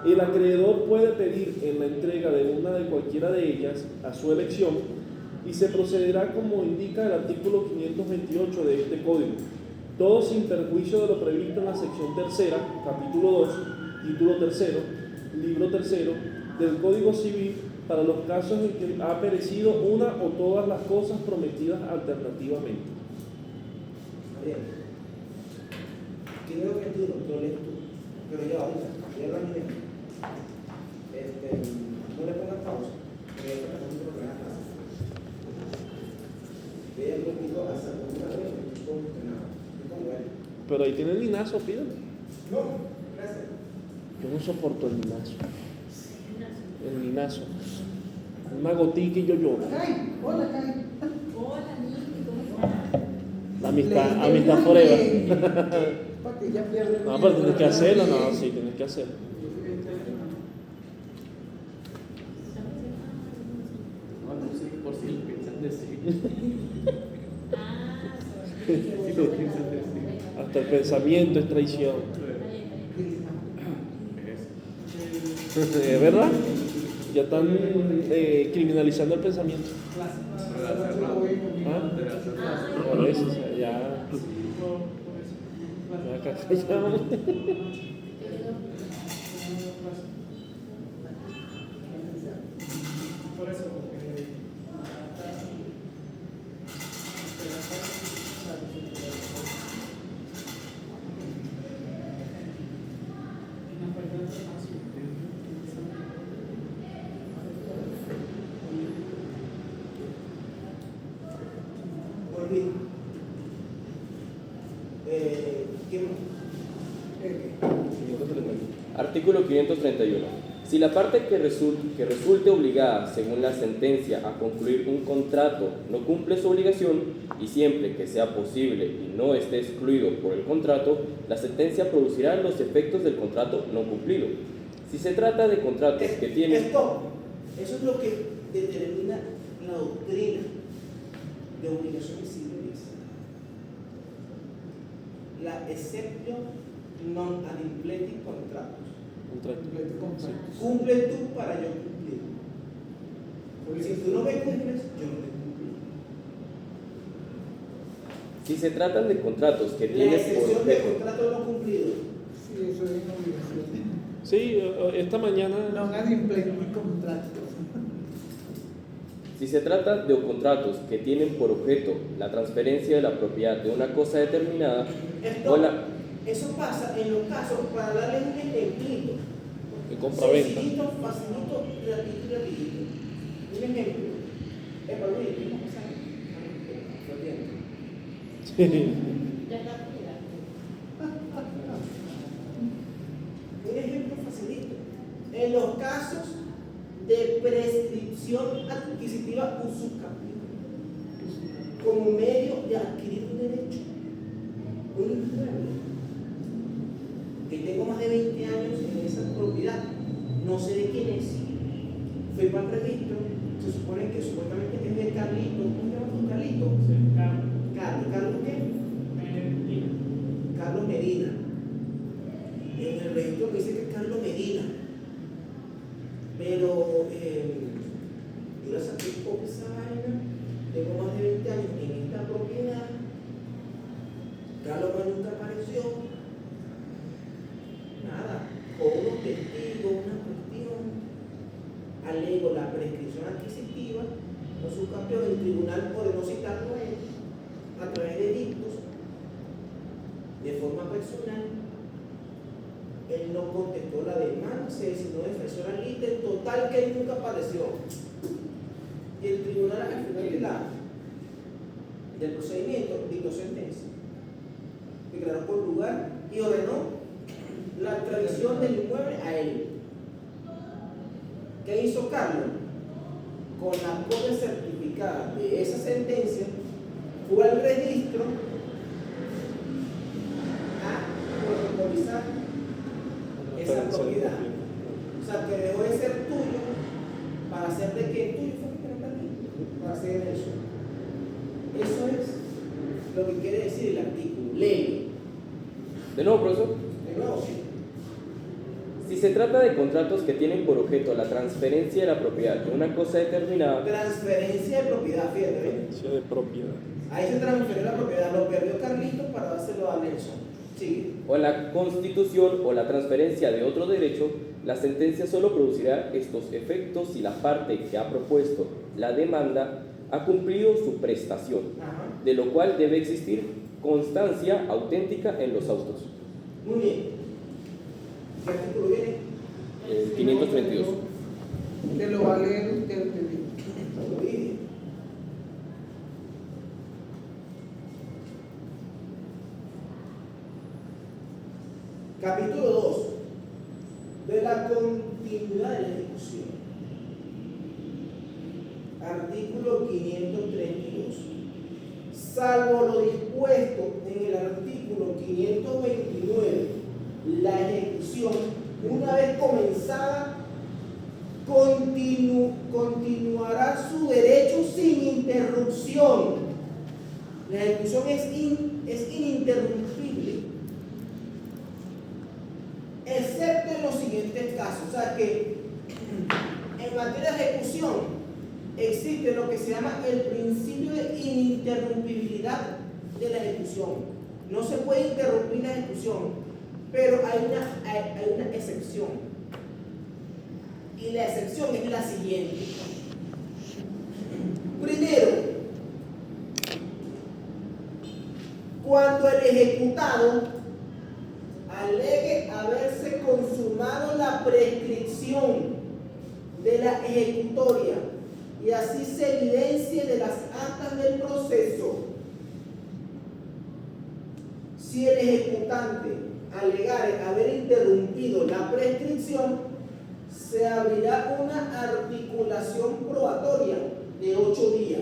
el acreedor puede pedir en la entrega de cualquiera de ellas a su elección y se procederá como indica el artículo 528 de este código, todo sin perjuicio de lo previsto en la sección tercera, capítulo 2, título tercero, libro tercero del Código Civil para los casos en que ha perecido una o todas las cosas prometidas alternativamente. Bien. Tiene lo que entiendo, lo lees tú. Pero ya ahorita, ya lo miré. No le pongas pausa. Porque ya está pasando por la casa. Ve el poquito hasta la vez. Pero ahí tiene el linazo, pídele. No, gracias. Yo no soporto el linazo. El linazo. Una gotica y yo lloro. Kai, hola Kai. Hola, Nicky, ¿cómo estás? La amistad forever. Para que ya pierda el No, miedo. pero tienes que hacerlo, no, sí, tienes que hacerlo. No sé por si piensan decir. Ah, Si lo piensan decir. Hasta el pensamiento es traición. ¿Es verdad? Ya están criminalizando el pensamiento. ¿Ah? Por eso, o sea, ya acá callamos. Por eso, Volví. ¿Qué más? Artículo 531. Si la parte que resulte obligada, según la sentencia, a concluir un contrato no cumple su obligación y siempre que sea posible y no esté excluido por el contrato, la sentencia producirá los efectos del contrato no cumplido. Si se trata de contratos que tienen... Stop. Eso es lo que determina la doctrina de obligaciones civiles. La exception non ad impletis contractus. Cumple tú para yo cumplir. Porque si tú no me cumples, yo no te cumplo. Si se tratan de contratos que La tienen excepción de contrato no cumplido. Sí, eso es una obligación. Sí, esta mañana. No, nadie implementa contratos. Si se trata de contratos que tienen por objeto la transferencia de la propiedad de una cosa determinada, o la... Eso pasa en los casos, para darle un ejemplito. De compraventa. Sencillito, facilito, rapidito. Un ejemplo. Luis, ¿qué va a pasar? Ya está cuidado. Un ejemplo facilito. En los casos de prescripción adquisitiva usucapión, como medio de adquirir un derecho, un inmueble, que tengo más de 20 años en esa propiedad, no sé de quién es, fui para el registro, se supone que supuestamente es de Carlito. ¿Cómo se llama Carlito? ¿Carlos qué? Carlos Medina. En el registro me dice que es Carlos Medina, pero yo la saqué por esa vaina, tengo más de 20 años en esta propiedad, Carlos nunca apareció, nada, con unos testigos, una cuestión, alego la prescripción adquisitiva, no subcampeón, el tribunal, por no citarlo a él, a través de dictos, de forma personal, él no contestó la demanda, se designó defensor al lite, total que él nunca apareció. Y el tribunal al final del procedimiento dictó sentencia, declaró por lugar y ordenó la extradición del inmueble a él. ¿Qué hizo Carlos? Con la copia certificada de esa sentencia, fue al registro a protocolizar esa propiedad. O sea, que dejó de ser tuyo para hacer de que tuyo fue para hacer eso. Eso es lo que quiere decir el artículo. Ley. De nuevo, profesor. De nuevo, sí. Si se trata de contratos que tienen por objeto la transferencia de la propiedad de una cosa determinada. Transferencia de propiedad, fíjate, ¿ves? Transferencia de propiedad. Ahí se transfirió la propiedad, lo perdió Carlitos para dárselo a Nelson. Sigue. O la constitución o la transferencia de otro derecho, la sentencia solo producirá estos efectos si la parte que ha propuesto la demanda ha cumplido su prestación, de lo cual debe existir constancia auténtica en los autos. Muy bien. ¿Qué artículo viene? El 532. Que lo va a leer usted. Lo dije. Capítulo 2 de la continuidad de la ejecución. Artículo 532. Salvo lo dispuesto en el artículo 529, la ejecución, una vez comenzada, continuará su derecho sin interrupción. La ejecución es ininterrumpible, excepto en los siguientes casos. O sea que en materia de ejecución existe lo que se llama el principio de ininterrumpibilidad de la ejecución. No se puede interrumpir la ejecución, pero hay una excepción. Y la excepción es la siguiente. Primero, cuando el ejecutado alegue haberse consumado la prescripción de la ejecutoria y así se evidencie de las actas del proceso. Si el ejecutante alegare haber interrumpido la prescripción, se abrirá una articulación probatoria de 8 días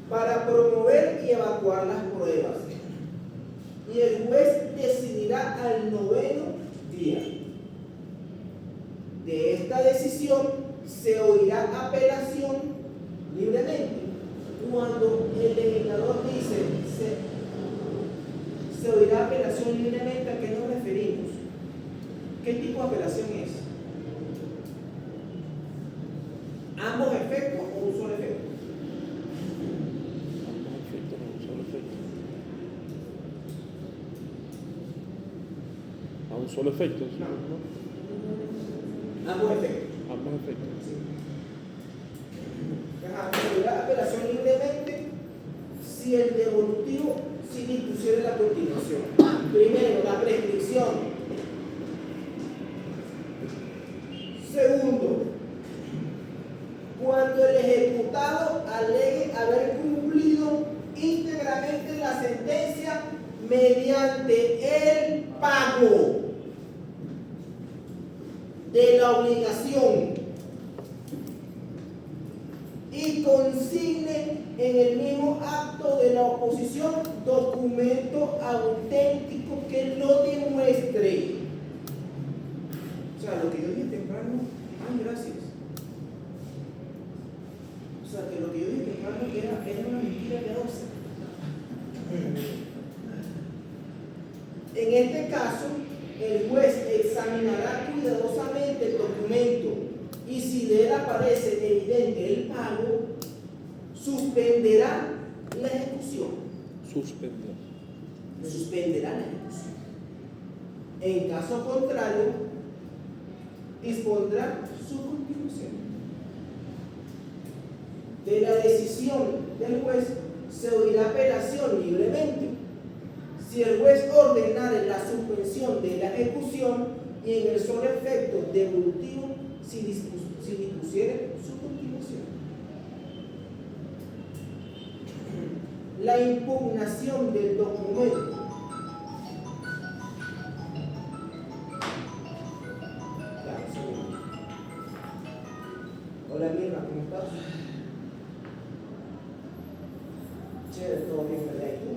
para promover y evacuar las pruebas. Y el juez decidirá al 9º día. De esta decisión se oirá apelación libremente. Cuando el legislador dice se oirá apelación libremente, ¿a qué nos referimos? ¿Qué tipo de apelación es? ¿Ambos efectos o un solo efecto? Ambos efectos, un solo efecto. ¿A un solo efecto? No. Ambos efectos. Ambos efectos. Se oirá apelación libremente si el devolutivo si dispusiera la continuación. Primero, la prescripción. Segundo, cuando el ejecutado alegue haber cumplido íntegramente la sentencia mediante el pago de la obligación y consigne en el mismo acto de la oposición documento auténtico que lo demuestre. O sea, lo que yo dije temprano, ay, gracias. O sea, que lo que yo dije temprano era una mentira piadosa. En este caso, el juez examinará cuidadosamente el documento y si de él aparece evidente el pago, suspenderá la ejecución. Suspenderá la ejecución. En caso contrario, dispondrá su continuación. De la decisión del juez se oirá apelación libremente. Si el juez ordenare la suspensión de la ejecución y en el solo efecto devolutivo, si dispusiere su continuación. La impugnación del documento. Hola Mirna, ¿cómo estás? Chévere, todo bien, ¿verdad? ¿Y tú?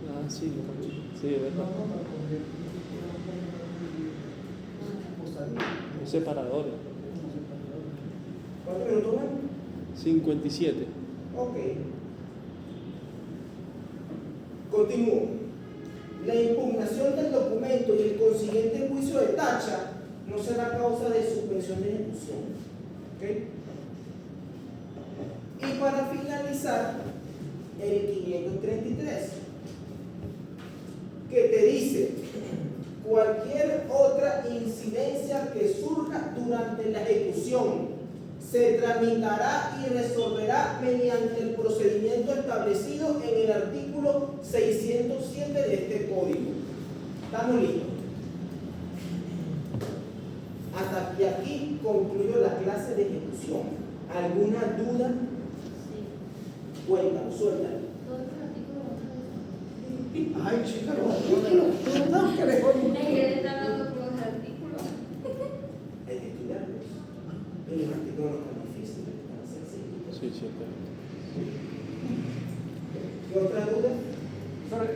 Ah, sí, sí, es verdad. Los separadores. ¿Cuántos minutos van? 57. Ok. Continúo. La impugnación del documento y el consiguiente juicio de tacha no será causa de suspensión de ejecución. ¿Ok? Y para finalizar, el 533, que te dice: cualquier otra incidencia que surja durante la ejecución se tramitará y resolverá mediante el procedimiento establecido en el artículo 607 de este código. ¿Estamos listos? Hasta aquí concluyo la clase de ejecución. ¿Alguna duda? Sí. Cuéntalo, suéltalo. Todo el artículo va a Ay, chica, los artículos. Tú no quieres oír. Es que él está hablando con los artículos. Hay que estudiarlos. Pero los artículos no están difíciles, están sencillos. Sí, sí, está. ¿Qué otra duda?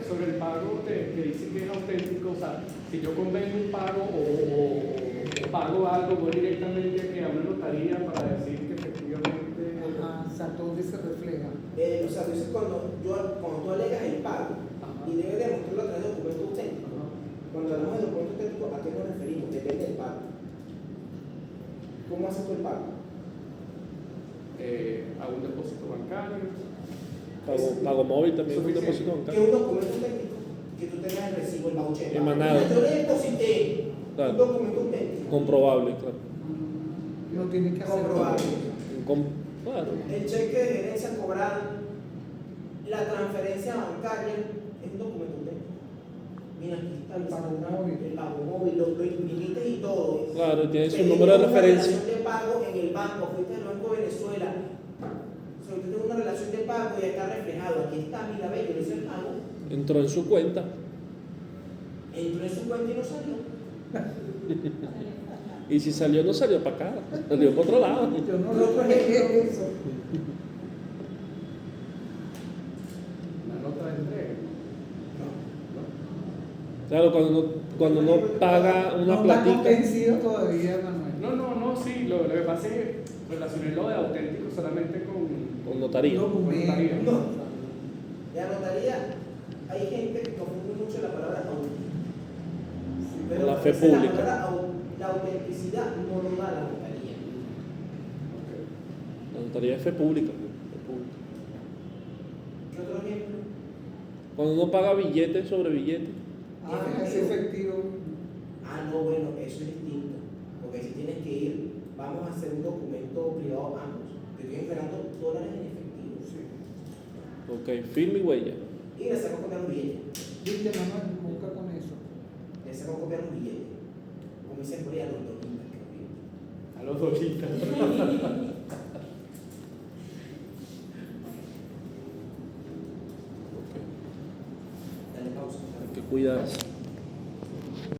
Sobre el pago que dice que es auténtico, o sea, si yo convengo un pago o pago algo, voy directamente a una notaría para decir que efectivamente... Ajá, exacto, ¿dónde se refleja? O sea, tú dices cuando tú alegas el pago y debes demostrarlo a través de documento auténtico. Cuando hablamos de documento auténtico, ¿a qué nos referimos? Depende del pago. ¿Cómo haces tú el pago? A un depósito bancario. Pago móvil también es un Suficiente. depósito Que bancario. un documento auténtico, que tú tengas el recibo, el voucher. Emanado. Yo le deposité Claro. un documento auténtico. Comprobable, claro. No tiene que hacer Comprobable. Claro. El cheque de gerencia cobrado, la transferencia bancaria, es un documento auténtico. Mira, aquí está el pago móvil, lo imprimiste y todo. Claro, y tiene su Pedimos número de una referencia. relación de pago en el banco, fuiste al Banco de Venezuela. Usted tiene una relación de pago y está reflejado. Aquí está, mira, ve, yo hice el pago. Entró en su cuenta. Entró en su cuenta y no salió. Y si salió, no salió para acá. Salió para otro lado. Yo no lo traje eso. La nota de entrega. Claro, cuando uno paga una No está platica. convencido todavía, Manuel. No, sí, lo que pasa es que relacioné lo de auténtico solamente con Notaría. notaría. No. La notaría, hay gente que confunde mucho la palabra auténtico. Pero La fe a veces pública. La autenticidad no lo da la notaría. La notaría es fe pública. Fe pública. ¿Qué otro ejemplo? Cuando uno paga billete sobre billete. Ah, es efectivo. Ah, no, bueno, eso es distinto. Porque si tienes que ir, vamos a hacer un documento privado ambos. Te estoy esperando dólares en efectivo. Ok, firme y huella. Y le saco a copiar un billete. Viste, Manuel, busca con eso. Le saco a copiar un billete. Como dicen por ahí a los dolitas que lo viven. A los dolitas. Ok, Dale pausa. hay que cuidarse.